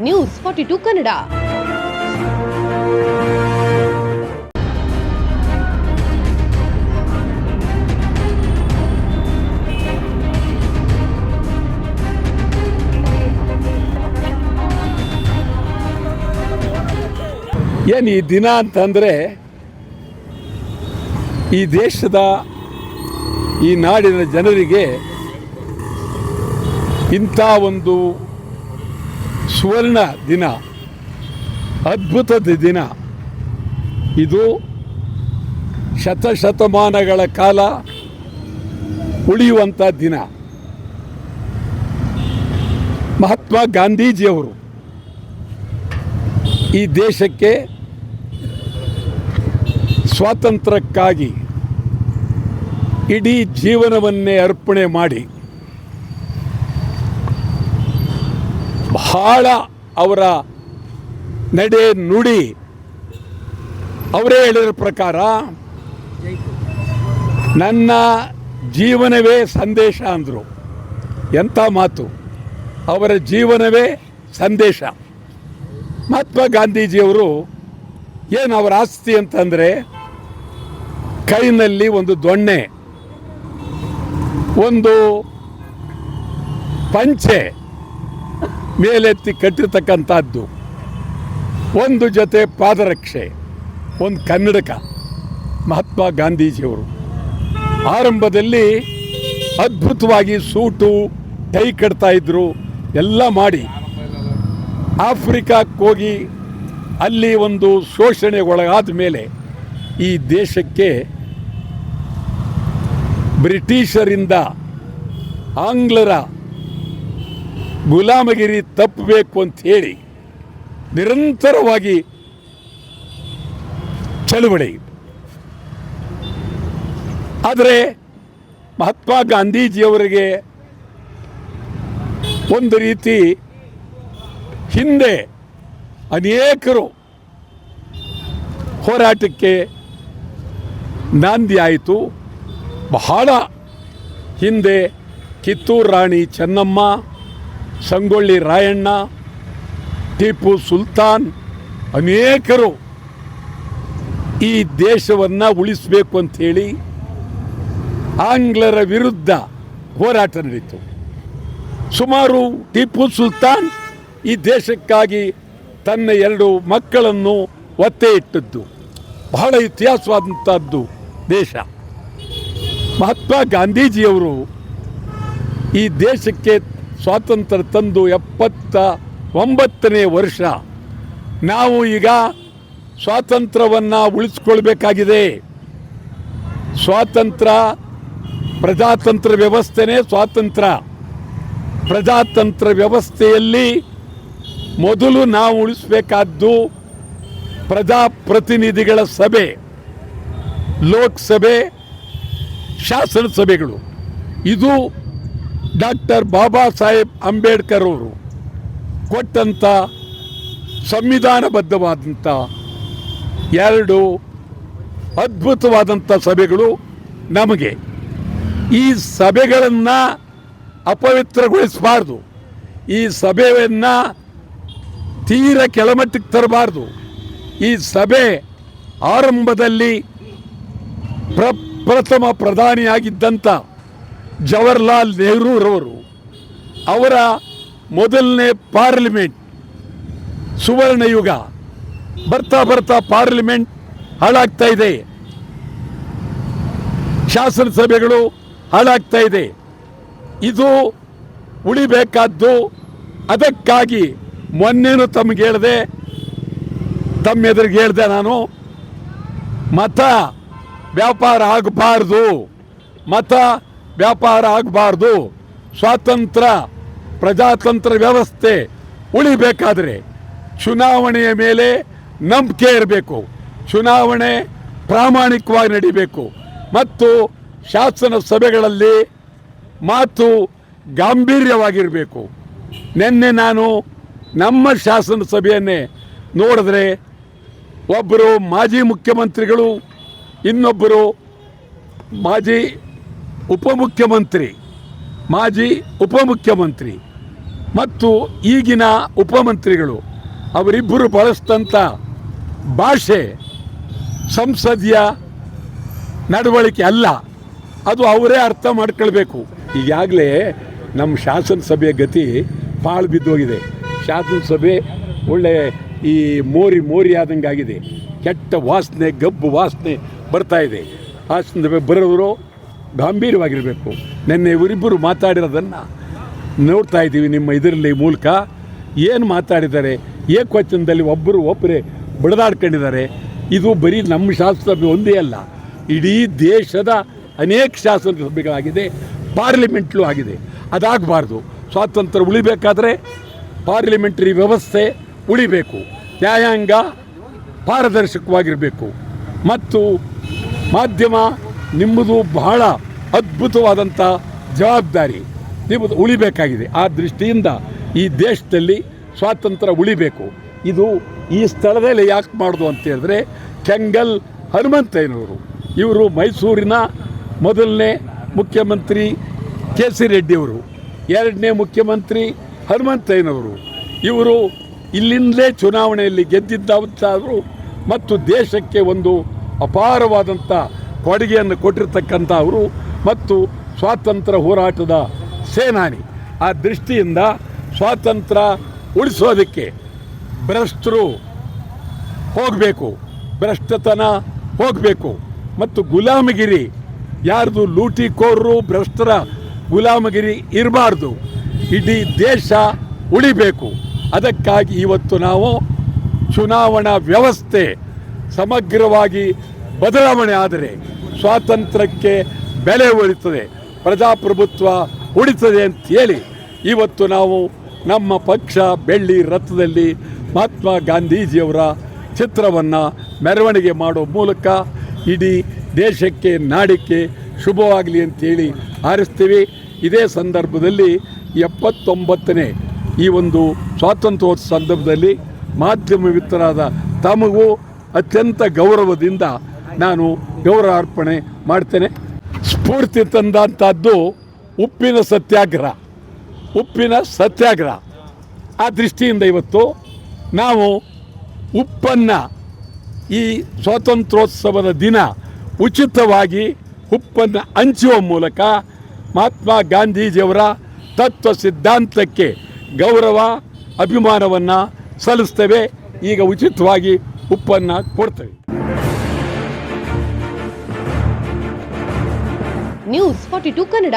News 42 Kannada. ಏನು ಈ ದಿನ ಅಂತಂದರೆ ಈ ದೇಶದ ಈ ನಾಡಿನ ಜನರಿಗೆ ಇಂಥ ಒಂದು ಸುವರ್ಣ ದಿನ, ಅದ್ಭುತದ ದಿನ. ಇದು ಶತಶತಮಾನಗಳ ಕಾಲ ಉಳಿಯುವಂಥ ದಿನ. ಮಹಾತ್ಮ ಗಾಂಧೀಜಿಯವರು ಈ ದೇಶಕ್ಕೆ ಸ್ವಾತಂತ್ರ್ಯಕ್ಕಾಗಿ ಇಡೀ ಜೀವನವನ್ನೇ ಅರ್ಪಣೆ ಮಾಡಿ ಬಹಳ ಅವರ ನಡೆ ನುಡಿ ಅವರೇ ಹೇಳಿದ ಪ್ರಕಾರ ನನ್ನ ಜೀವನವೇ ಸಂದೇಶ ಅಂದರು. ಎಂಥ ಮಾತು! ಅವರ ಜೀವನವೇ ಸಂದೇಶ. ಮಹಾತ್ಮ ಗಾಂಧೀಜಿಯವರು ಏನು ಅವರ ಆಸ್ತಿ ಅಂತಂದರೆ ಕೈನಲ್ಲಿ ಒಂದು ದೊಣ್ಣೆ, ಒಂದು ಪಂಚೆ ಮೇಲೆತ್ತಿ ಕಟ್ಟಿರ್ತಕ್ಕಂಥದ್ದು, ಒಂದು ಜೊತೆ ಪಾದರಕ್ಷೆ, ಒಂದು ಕನ್ನಡಕ. ಮಹಾತ್ಮ ಗಾಂಧೀಜಿಯವರು ಆರಂಭದಲ್ಲಿ ಅದ್ಭುತವಾಗಿ ಸೂಟು ಟೈ ಕಟ್ತಾ ಇದ್ರು. ಎಲ್ಲ ಮಾಡಿ ಆಫ್ರಿಕಾಕ್ಕೆ ಹೋಗಿ ಅಲ್ಲಿ ಒಂದು ಶೋಷಣೆಗೊಳಗಾದ ಮೇಲೆ ಈ ದೇಶಕ್ಕೆ ಬ್ರಿಟಿಷರಿಂದ, ಆಂಗ್ಲರ ಗುಲಾಮಗಿರಿ ತಪ್ಪಬೇಕು ಅಂತ ಹೇಳಿ ನಿರಂತರವಾಗಿ ಚಳುವಳಿ. ಆದರೆ ಮಹಾತ್ಮ ಗಾಂಧೀಜಿಯವರಿಗೆ ಒಂದು ರೀತಿ ಹಿಂದೆ ಅನೇಕರು ಹೋರಾಟಕ್ಕೆ ನಾಂದಿ ಆಯಿತು. ಬಹಳ ಹಿಂದೆ ಕಿತ್ತೂರು ರಾಣಿ ಚೆನ್ನಮ್ಮ, ಸಂಗೊಳ್ಳಿ ರಾಯಣ್ಣ, ಟಿಪ್ಪು ಸುಲ್ತಾನ್ ಅನೇಕರು ಈ ದೇಶವನ್ನು ಉಳಿಸಬೇಕು ಅಂಥೇಳಿ ಆಂಗ್ಲರ ವಿರುದ್ಧ ಹೋರಾಟ ನಡೀತು. ಸುಮಾರು ಟಿಪ್ಪು ಸುಲ್ತಾನ್ ಈ ದೇಶಕ್ಕಾಗಿ ತನ್ನ 2 ಮಕ್ಕಳನ್ನು ಒತ್ತೆ ಇಟ್ಟದ್ದು. ಬಹಳ ಇತಿಹಾಸವಾದಂಥದ್ದು ದೇಶ. ಮಹಾತ್ಮ ಗಾಂಧೀಜಿಯವರು ಈ ದೇಶಕ್ಕೆ ಸ್ವಾತಂತ್ರ್ಯ ತಂದು 79ನೇ ವರ್ಷ. ನಾವು ಈಗ ಸ್ವಾತಂತ್ರ್ಯವನ್ನು ಉಳಿಸ್ಕೊಳ್ಬೇಕಾಗಿದೆ. ಸ್ವಾತಂತ್ರ್ಯ ಪ್ರಜಾತಂತ್ರ ವ್ಯವಸ್ಥೆನೇ ಸ್ವಾತಂತ್ರ್ಯ. ಪ್ರಜಾತಂತ್ರ ವ್ಯವಸ್ಥೆಯಲ್ಲಿ ಮೊದಲು ನಾವು ಉಳಿಸಬೇಕಾದ್ದು ಪ್ರಜಾಪ್ರತಿನಿಧಿಗಳ ಸಭೆ, ಲೋಕಸಭೆ, ಶಾಸನ ಸಭೆಗಳು. ಇದು ಡಾಕ್ಟರ್ ಬಾಬಾ ಸಾಹೇಬ್ ಅಂಬೇಡ್ಕರ್ ಅವರು ಕೊಟ್ಟಂಥ ಸಂವಿಧಾನಬದ್ಧವಾದಂಥ 2 ಅದ್ಭುತವಾದಂಥ ಸಭೆಗಳು ನಮಗೆ. ಈ ಸಭೆಗಳನ್ನು ಅಪವಿತ್ರಗೊಳಿಸಬಾರ್ದು. ಈ ಸಭೆಯನ್ನು ತೀರ ಕೆಳಮಟ್ಟಕ್ಕೆ ತರಬಾರ್ದು. ಈ ಸಭೆ ಆರಂಭದಲ್ಲಿ ಪ್ರಥಮ ಪ್ರಧಾನಿಯಾಗಿದ್ದಂಥ ಜವಾಹರ್ಲಾಲ್ ನೆಹರೂರವರು ಅವರ ಮೊದಲನೇ ಪಾರ್ಲಿಮೆಂಟ್ ಸುವರ್ಣ ಯುಗ. ಬರ್ತಾ ಬರ್ತಾ ಪಾರ್ಲಿಮೆಂಟ್ ಹಾಳಾಗ್ತಾ ಇದೆ, ಶಾಸನ ಸಭೆಗಳು ಹಾಳಾಗ್ತಾ ಇದೆ. ಇದು ಉಳಿಬೇಕಾದ್ದು. ಅದಕ್ಕಾಗಿ ಮೊನ್ನೆನೂ ತಮಗೆ ಹೇಳಿದೆ, ತಮ್ಮ ಎದುರಿಗೆ ಹೇಳಿದೆ ನಾನು, ಮತ ವ್ಯಾಪಾರ ಆಗಬಾರ್ದು, ಮತ ವ್ಯಾಪಾರ ಆಗಬಾರ್ದು. ಸ್ವಾತಂತ್ರ್ಯ ಪ್ರಜಾತಂತ್ರ ವ್ಯವಸ್ಥೆ ಉಳಿಬೇಕಾದರೆ ಚುನಾವಣೆಯ ಮೇಲೆ ನಂಬಿಕೆ ಇರಬೇಕು, ಚುನಾವಣೆ ಪ್ರಾಮಾಣಿಕವಾಗಿ ನಡೀಬೇಕು ಮತ್ತು ಶಾಸನ ಸಭೆಗಳಲ್ಲಿ ಮಾತು ಗಾಂಭೀರ್ಯವಾಗಿರಬೇಕು. ನಿನ್ನೆ ನಾನು ನಮ್ಮ ಶಾಸನ ಸಭೆಯನ್ನೇ ನೋಡಿದ್ರೆ ಒಬ್ಬರು ಮಾಜಿ ಮುಖ್ಯಮಂತ್ರಿಗಳು, ಇನ್ನೊಬ್ಬರು ಮಾಜಿ ಉಪಮುಖ್ಯಮಂತ್ರಿ ಮತ್ತು ಈಗಿನ ಉಪಮಂತ್ರಿಗಳು ಅವರಿಬ್ಬರು ಬಳಸಿದಂಥ ಭಾಷೆ ಸಂಸದೀಯ ನಡವಳಿಕೆ ಅಲ್ಲ. ಅದು ಅವರೇ ಅರ್ಥ ಮಾಡ್ಕೊಳ್ಬೇಕು. ಈಗಾಗಲೇ ನಮ್ಮ ಶಾಸನಸಭೆಯ ಗತಿ ಪಾಳು ಬಿದ್ದೋಗಿದೆ. ಶಾಸನಸಭೆ ಒಳ್ಳೆ ಈ ಮೋರಿ ಆದಂಗೆ ಆಗಿದೆ. ಕೆಟ್ಟ ವಾಸನೆ, ಗಬ್ಬು ವಾಸನೆ ಬರ್ತಾ ಇದೆ. ಶಾಸನಸಭೆ ಬರೋರು ಗಂಭೀರವಾಗಿರಬೇಕು. ನಿನ್ನೆ ಇವರಿಬ್ಬರು ಮಾತಾಡಿರೋದನ್ನು ನೋಡ್ತಾ ಇದ್ದೀವಿ ನಿಮ್ಮ ಇದರಲ್ಲಿ ಮೂಲಕ. ಏನು ಮಾತಾಡಿದ್ದಾರೆ, ಏಕವಚನದಲ್ಲಿ ಒಬ್ಬರೇ ಬಡಿದಾಡ್ಕೊಂಡಿದ್ದಾರೆ. ಇದು ಬರೀ ನಮ್ಮ ಶಾಸನಸಭೆ ಒಂದೇ ಅಲ್ಲ, ಇಡೀ ದೇಶದ ಅನೇಕ ಶಾಸನಸಭೆಗಳಾಗಿದೆ, ಪಾರ್ಲಿಮೆಂಟ್ಲೂ ಆಗಿದೆ. ಅದಾಗಬಾರ್ದು. ಸ್ವಾತಂತ್ರ್ಯ ಉಳಿಬೇಕಾದ್ರೆ ಪಾರ್ಲಿಮೆಂಟರಿ ವ್ಯವಸ್ಥೆ ಉಳಿಬೇಕು, ನ್ಯಾಯಾಂಗ ಪಾರದರ್ಶಕವಾಗಿರಬೇಕು, ಮತ್ತು ಮಾಧ್ಯಮ ನಿಮ್ಮದು ಬಹಳ ಅದ್ಭುತವಾದಂಥ ಜವಾಬ್ದಾರಿ ನಿಮ್ಮದು ಉಳಿಬೇಕಾಗಿದೆ. ಆ ದೃಷ್ಟಿಯಿಂದ ಈ ದೇಶದಲ್ಲಿ ಸ್ವಾತಂತ್ರ್ಯ ಉಳಿಬೇಕು. ಇದು ಈ ಸ್ಥಳದಲ್ಲಿ ಯಾಕೆ ಮಾಡೋದು ಅಂತ ಹೇಳಿದ್ರೆ, ಕೆಂಗಲ್ ಹನುಮಂತಯ್ಯನವರು ಇವರು ಮೈಸೂರಿನ ಮೊದಲನೇ ಮುಖ್ಯಮಂತ್ರಿ ಕೆ ಸಿ ರೆಡ್ಡಿಯವರು, ಎರಡನೇ ಮುಖ್ಯಮಂತ್ರಿ ಹನುಮಂತಯ್ಯನವರು. ಇವರು ಇಲ್ಲಿಂದಲೇ ಚುನಾವಣೆಯಲ್ಲಿ ಗೆದ್ದಿದ್ದಾದರೂ ಮತ್ತು ದೇಶಕ್ಕೆ ಒಂದು ಅಪಾರವಾದಂಥ ಕೊಡುಗೆಯನ್ನು ಕೊಟ್ಟಿರ್ತಕ್ಕಂಥ ಅವರು ಮತ್ತು ಸ್ವಾತಂತ್ರ್ಯ ಹೋರಾಟದ ಸೇನಾನಿ. ಆ ದೃಷ್ಟಿಯಿಂದ ಸ್ವಾತಂತ್ರ್ಯ ಉಳಿಸೋದಕ್ಕೆ ಭ್ರಷ್ಟರು ಹೋಗಬೇಕು, ಭ್ರಷ್ಟತನ ಹೋಗಬೇಕು, ಮತ್ತು ಗುಲಾಮಗಿರಿ ಯಾರ್ದು ಲೂಟಿಕೋರರು ಭ್ರಷ್ಟರ ಗುಲಾಮಗಿರಿ ಇರಬಾರ್ದು. ಇಡೀ ದೇಶ ಉಳಿಬೇಕು. ಅದಕ್ಕಾಗಿ ಇವತ್ತು ನಾವು ಚುನಾವಣಾ ವ್ಯವಸ್ಥೆ ಸಮಗ್ರವಾಗಿ ಬದಲಾವಣೆ ಆದರೆ ಸ್ವಾತಂತ್ರ್ಯಕ್ಕೆ ಬೆಲೆ ಉಳಿತದೆ, ಪ್ರಜಾಪ್ರಭುತ್ವ ಉಳಿತದೆ ಅಂತ ಹೇಳಿ ಇವತ್ತು ನಾವು ನಮ್ಮ ಪಕ್ಷ ಬೆಳ್ಳಿ ರಥದಲ್ಲಿ ಮಹಾತ್ಮ ಗಾಂಧೀಜಿಯವರ ಚಿತ್ರವನ್ನು ಮೆರವಣಿಗೆ ಮಾಡೋ ಮೂಲಕ ಇಡೀ ದೇಶಕ್ಕೆ ನಾಡಿಗೆ ಶುಭವಾಗಲಿ ಅಂತೇಳಿ ಹಾರೈಸ್ತೀವಿ. ಇದೇ ಸಂದರ್ಭದಲ್ಲಿ 79ನೇ ಈ ಒಂದು ಸ್ವಾತಂತ್ರ್ಯೋತ್ಸವ ಸಂದರ್ಭದಲ್ಲಿ ಮಾಧ್ಯಮ ಮಿತ್ರರಾದ ತಮಗೂ ಅತ್ಯಂತ ಗೌರವದಿಂದ ನಾನು ಗೌರವ ಅರ್ಪಣೆ ಮಾಡ್ತೇನೆ. ಸ್ಫೂರ್ತಿ ತಂದಂಥದ್ದು ಉಪ್ಪಿನ ಸತ್ಯಾಗ್ರಹ. ಆ ದೃಷ್ಟಿಯಿಂದ ಇವತ್ತು ನಾವು ಉಪ್ಪನ್ನು ಈ ಸ್ವಾತಂತ್ರ್ಯೋತ್ಸವದ ದಿನ ಉಚಿತವಾಗಿ ಉಪ್ಪನ್ನು ಹಂಚುವ ಮೂಲಕ ಮಹಾತ್ಮ ಗಾಂಧೀಜಿಯವರ ತತ್ವ ಸಿದ್ಧಾಂತಕ್ಕೆ ಗೌರವ ಅಭಿಮಾನವನ್ನು ಸಲ್ಲಿಸ್ತೇವೆ. ಈಗ ಉಚಿತವಾಗಿ ಉಪ್ಪನ್ನು ಕೊಡ್ತೇವೆ. ನ್ಯೂಸ್ 42 ಕನ್ನಡ.